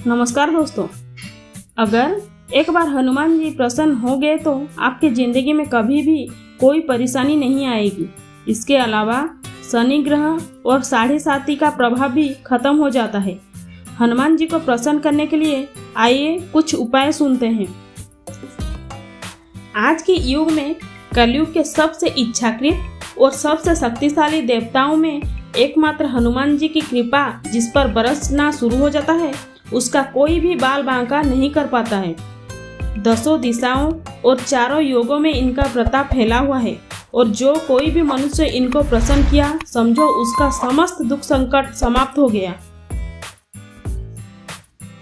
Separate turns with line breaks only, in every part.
नमस्कार दोस्तों। अगर एक बार हनुमान जी प्रसन्न हो गए तो आपकी जिंदगी में कभी भी कोई परेशानी नहीं आएगी। इसके अलावा शनि ग्रह और 7.5 का प्रभाव भी खत्म हो जाता है। हनुमान जी को प्रसन्न करने के लिए आइए कुछ उपाय सुनते हैं। आज के युग में कलयुग के सबसे इच्छाकृत और सबसे शक्तिशाली देवताओं में एकमात्र हनुमान जी की कृपा जिस पर बरसना शुरू हो जाता है, उसका कोई भी बाल बांका नहीं कर पाता है। 10 दिशाओं और 4 योगों में इनका प्रताप फैला हुआ है और जो कोई भी मनुष्य इनको प्रसन्न किया, समझो उसका समस्त दुख संकट समाप्त हो गया।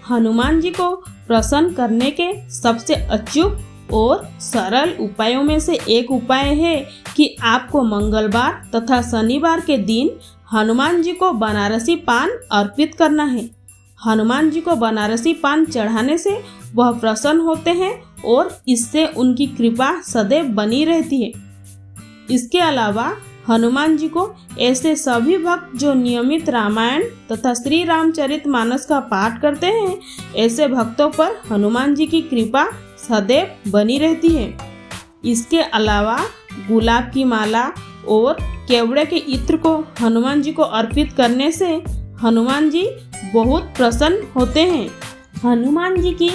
हनुमान जी को प्रसन्न करने के सबसे अचूक और सरल उपायों में से एक उपाय है कि आपको मंगलवार तथा शनिवार के दिन हनुमान जी को बनारसी पान अर्पित करना है। हनुमान जी को बनारसी पान चढ़ाने से वह प्रसन्न होते हैं और इससे उनकी कृपा सदैव बनी रहती है। इसके अलावा हनुमान जी को ऐसे सभी भक्त जो नियमित रामायण तथा श्री रामचरितमानस का पाठ करते हैं, ऐसे भक्तों पर हनुमान जी की कृपा सदैव बनी रहती है। इसके अलावा गुलाब की माला और केवड़े के इत्र को हनुमान जी को अर्पित करने से हनुमान जी बहुत प्रसन्न होते हैं। हनुमान जी की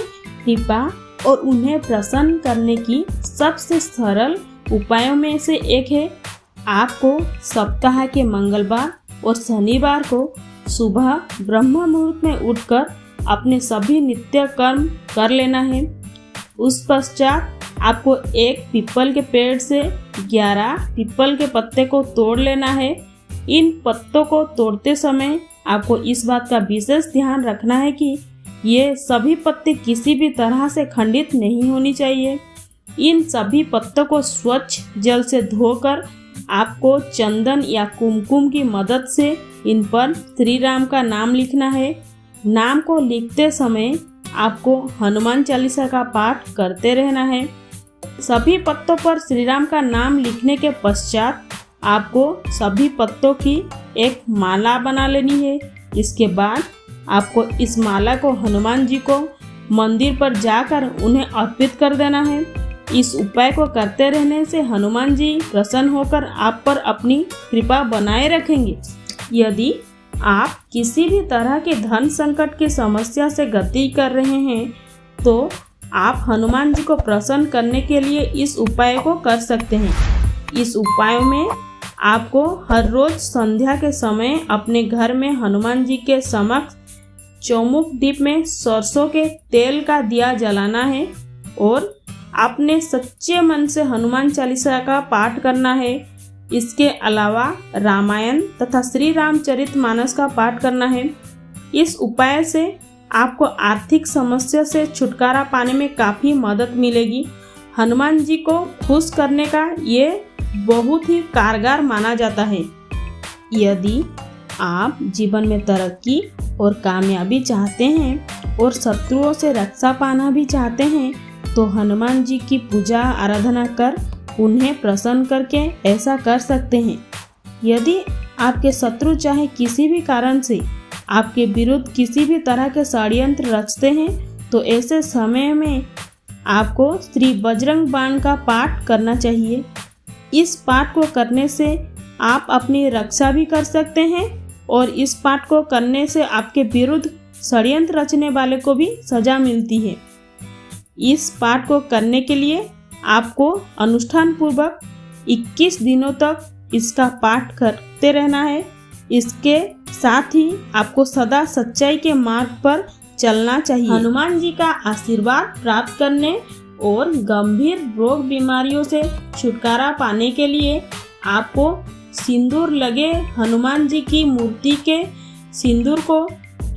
कृपा और उन्हें प्रसन्न करने की सबसे सरल उपायों में से एक है, आपको सप्ताह के मंगलवार और शनिवार को सुबह ब्रह्म मुहूर्त में उठकर अपने सभी नित्य कर्म कर लेना है। उस पश्चात आपको एक पीपल के पेड़ से 11 पीपल के पत्ते को तोड़ लेना है। इन पत्तों को तोड़ते समय आपको इस बात का विशेष ध्यान रखना है कि ये सभी पत्ते किसी भी तरह से खंडित नहीं होनी चाहिए। इन सभी पत्तों को स्वच्छ जल से धोकर आपको चंदन या कुमकुम की मदद से इन पर श्री राम का नाम लिखना है। नाम को लिखते समय आपको हनुमान चालीसा का पाठ करते रहना है। सभी पत्तों पर श्री राम का नाम लिखने के पश्चात आपको सभी पत्तों की एक माला बना लेनी है। इसके बाद आपको इस माला को हनुमान जी को मंदिर पर जाकर उन्हें अर्पित कर देना है। इस उपाय को करते रहने से हनुमान जी प्रसन्न होकर आप पर अपनी कृपा बनाए रखेंगे। यदि आप किसी भी तरह के धन संकट की समस्या से गति कर रहे हैं तो आप हनुमान जी को प्रसन्न करने के लिए इस उपाय को कर सकते हैं। इस उपाय में आपको हर रोज संध्या के समय अपने घर में हनुमान जी के समक्ष चौमुख दीप में सरसों के तेल का दिया जलाना है और अपने सच्चे मन से हनुमान चालीसा का पाठ करना है। इसके अलावा रामायण तथा श्री रामचरितमानस का पाठ करना है। इस उपाय से आपको आर्थिक समस्या से छुटकारा पाने में काफ़ी मदद मिलेगी। हनुमान जी को खुश करने का ये बहुत ही कारगर माना जाता है। यदि आप जीवन में तरक्की और कामयाबी चाहते हैं और शत्रुओं से रक्षा पाना भी चाहते हैं तो हनुमान जी की पूजा आराधना कर उन्हें प्रसन्न करके ऐसा कर सकते हैं। यदि आपके शत्रु चाहे किसी भी कारण से आपके विरुद्ध किसी भी तरह के षड्यंत्र रचते हैं तो ऐसे समय में आपको श्री बजरंग बाण का पाठ करना चाहिए। इस पाठ को करने से आप अपनी रक्षा भी कर सकते हैं और इस पाठ को करने से आपके विरुद्ध षड्यंत्र रचने वाले को भी सजा मिलती है। इस पाठ को करने के लिए आपको अनुष्ठान पूर्वक 21 दिनों तक इसका पाठ करते रहना है। इसके साथ ही आपको सदा सच्चाई के मार्ग पर चलना चाहिए। हनुमान जी का आशीर्वाद प्राप्त करने और गंभीर रोग बीमारियों से छुटकारा पाने के लिए आपको सिंदूर लगे हनुमान जी की मूर्ति के सिंदूर को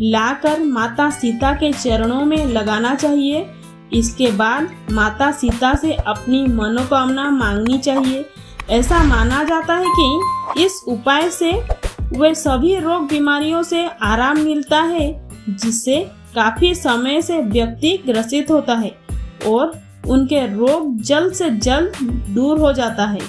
लाकर माता सीता के चरणों में लगाना चाहिए। इसके बाद माता सीता से अपनी मनोकामना मांगनी चाहिए। ऐसा माना जाता है कि इस उपाय से वे सभी रोग बीमारियों से आराम मिलता है जिससे काफ़ी समय से व्यक्ति ग्रसित होता है और उनके रोग जल्द से जल्द दूर हो जाता है।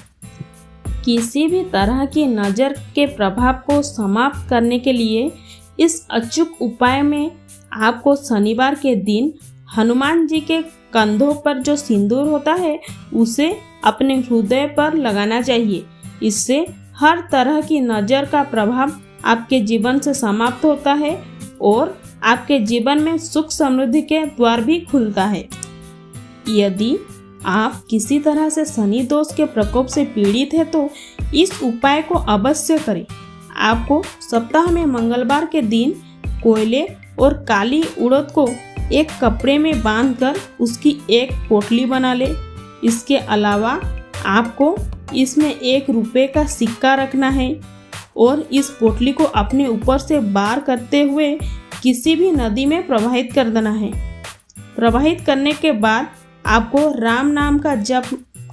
किसी भी तरह की नज़र के प्रभाव को समाप्त करने के लिए इस अचूक उपाय में आपको शनिवार के दिन हनुमान जी के कंधों पर जो सिंदूर होता है उसे अपने हृदय पर लगाना चाहिए। इससे हर तरह की नज़र का प्रभाव आपके जीवन से समाप्त होता है और आपके जीवन में सुख समृद्धि के द्वार भी खुलता है। यदि आप किसी तरह से शनि दोष के प्रकोप से पीड़ित है तो इस उपाय को अवश्य करें। आपको सप्ताह में मंगलवार के दिन कोयले और काली उड़द को एक कपड़े में बांधकर उसकी एक पोटली बना ले। इसके अलावा आपको इसमें 1 रुपये का सिक्का रखना है और इस पोटली को अपने ऊपर से बार करते हुए किसी भी नदी में प्रवाहित कर देना है। प्रवाहित करने के बाद आपको राम नाम का जप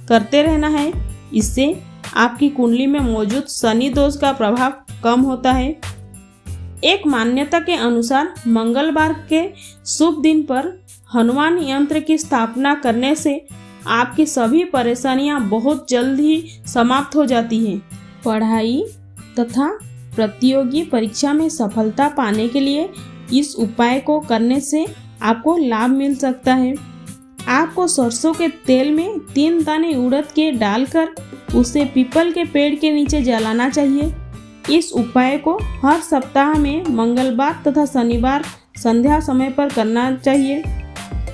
करते रहना है। इससे आपकी कुंडली में मौजूद शनि दोष का प्रभाव कम होता है। एक मान्यता के अनुसार मंगलवार के शुभ दिन पर हनुमान यंत्र की स्थापना करने से आपकी सभी परेशानियां बहुत जल्द ही समाप्त हो जाती हैं। पढ़ाई तथा प्रतियोगी परीक्षा में सफलता पाने के लिए इस उपाय को करने से आपको लाभ मिल सकता है। आपको सरसों के तेल में 3 दाने उड़द के डालकर उसे पीपल के पेड़ के नीचे जलाना चाहिए। इस उपाय को हर सप्ताह में मंगलवार तथा शनिवार संध्या समय पर करना चाहिए।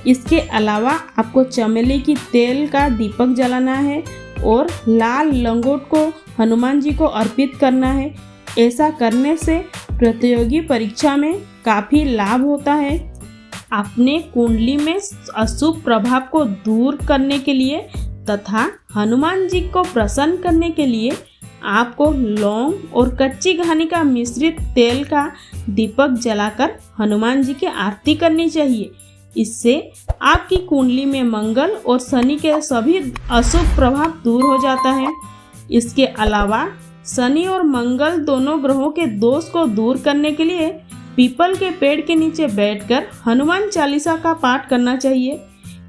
इसके अलावा आपको चमेली की तेल का दीपक जलाना है और लाल लंगोट को हनुमान जी को अर्पित करना है। ऐसा करने से प्रतियोगी परीक्षा में काफ़ी लाभ होता है। अपने कुंडली में अशुभ प्रभाव को दूर करने के लिए तथा हनुमान जी को प्रसन्न करने के लिए आपको लौंग और कच्ची घानी का मिश्रित तेल का दीपक जलाकर हनुमान जी की आरती करनी चाहिए। इससे आपकी कुंडली में मंगल और शनि के सभी अशुभ प्रभाव दूर हो जाता है। इसके अलावा शनि और मंगल दोनों ग्रहों के दोष को दूर करने के लिए पीपल के पेड़ के नीचे बैठकर हनुमान चालीसा का पाठ करना चाहिए।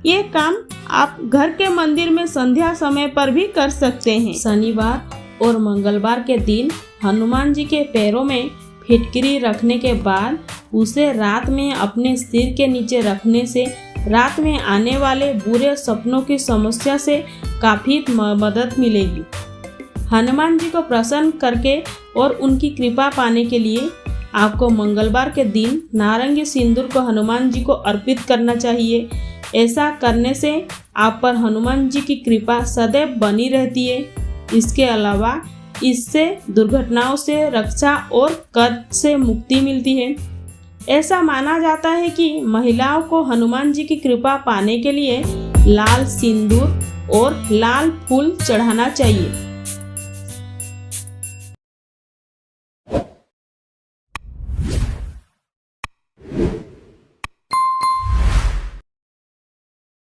ये काम आप घर के मंदिर में संध्या समय पर भी कर सकते हैं। शनिवार और मंगलवार के दिन हनुमान जी के पैरों में फिटकरी रखने के बाद उसे रात में अपने सिर के नीचे रखने से रात में आने वाले बुरे सपनों की समस्या से काफ़ी मदद मिलेगी। हनुमान जी को प्रसन्न करके और उनकी कृपा पाने के लिए आपको मंगलवार के दिन नारंगी सिंदूर को हनुमान जी को अर्पित करना चाहिए। ऐसा करने से आप पर हनुमान जी की कृपा सदैव बनी रहती है। इसके अलावा इससे दुर्घटनाओं से रक्षा और कर्ज से मुक्ति मिलती है। ऐसा माना जाता है कि महिलाओं को हनुमान जी की कृपा पाने के लिए लाल सिंदूर और लाल फूल चढ़ाना चाहिए।